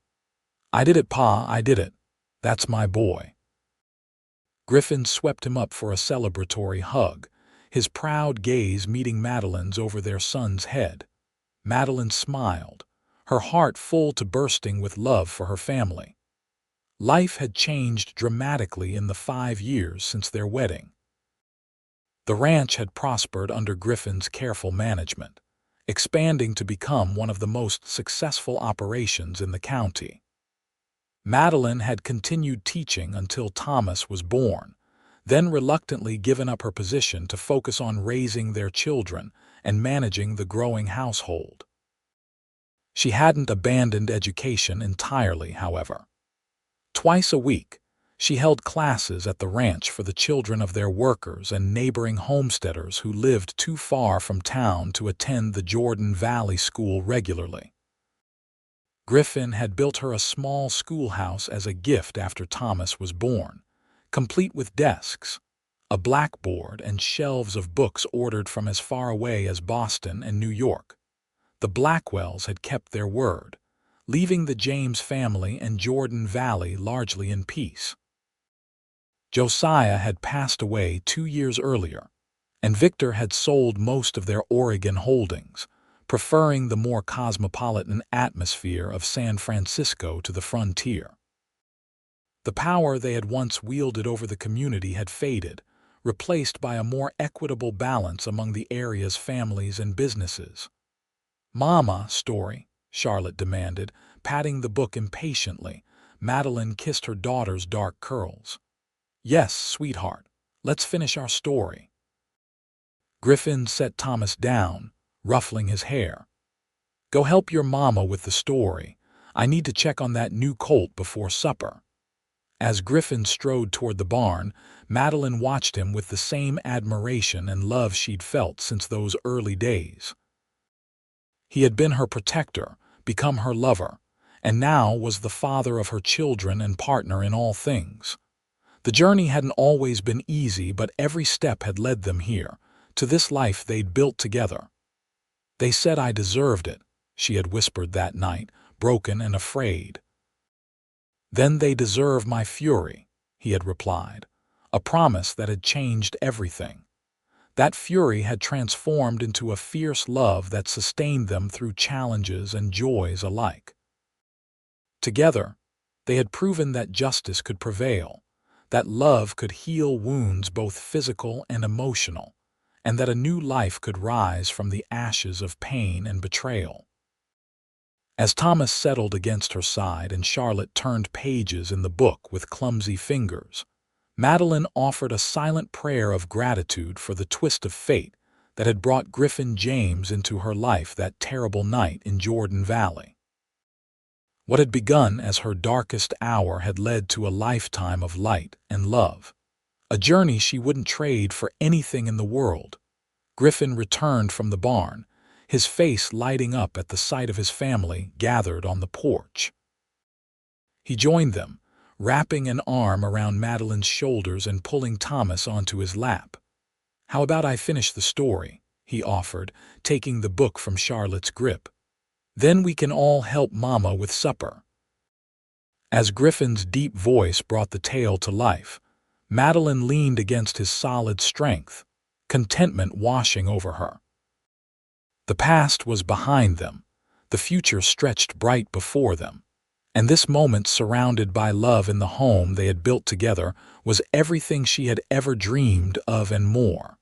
"I did it, Pa, I did it. That's my boy." Griffin swept him up for a celebratory hug, his proud gaze meeting Madeline's over their son's head. Madeline smiled, her heart full to bursting with love for her family. Life had changed dramatically in the 5 years since their wedding. The ranch had prospered under Griffin's careful management, expanding to become one of the most successful operations in the county. Madeline had continued teaching until Thomas was born, then reluctantly given up her position to focus on raising their children and managing the growing household. She hadn't abandoned education entirely, however. Twice a week, she held classes at the ranch for the children of their workers and neighboring homesteaders who lived too far from town to attend the Jordan Valley School regularly. Griffin had built her a small schoolhouse as a gift after Thomas was born, complete with desks, a blackboard, and shelves of books ordered from as far away as Boston and New York. The Blackwells had kept their word, leaving the James family and Jordan Valley largely in peace. Josiah had passed away 2 years earlier, and Victor had sold most of their Oregon holdings, preferring the more cosmopolitan atmosphere of San Francisco to the frontier. The power they had once wielded over the community had faded, replaced by a more equitable balance among the area's families and businesses. "Mama, story," Charlotte demanded, patting the book impatiently. Madeline kissed her daughter's dark curls. "Yes, sweetheart, let's finish our story." Griffin set Thomas down, ruffling his hair. "Go help your mama with the story. I need to check on that new colt before supper." As Griffin strode toward the barn, Madeline watched him with the same admiration and love she'd felt since those early days. He had been her protector, become her lover, and now was the father of her children and partner in all things. The journey hadn't always been easy, but every step had led them here, to this life they'd built together. "They said I deserved it," she had whispered that night, broken and afraid. "Then they deserve my fury," he had replied, a promise that had changed everything. That fury had transformed into a fierce love that sustained them through challenges and joys alike. Together, they had proven that justice could prevail, that love could heal wounds both physical and emotional, and that a new life could rise from the ashes of pain and betrayal. As Thomas settled against her side and Charlotte turned pages in the book with clumsy fingers, Madeline offered a silent prayer of gratitude for the twist of fate that had brought Griffin James into her life that terrible night in Jordan Valley. What had begun as her darkest hour had led to a lifetime of light and love, a journey she wouldn't trade for anything in the world. Griffin returned from the barn, his face lighting up at the sight of his family gathered on the porch. He joined them, wrapping an arm around Madeline's shoulders and pulling Thomas onto his lap. "How about I finish the story?" he offered, taking the book from Charlotte's grip. "Then we can all help Mama with supper." As Griffin's deep voice brought the tale to life, Madeline leaned against his solid strength, contentment washing over her. The past was behind them, the future stretched bright before them, and this moment surrounded by love in the home they had built together was everything she had ever dreamed of and more.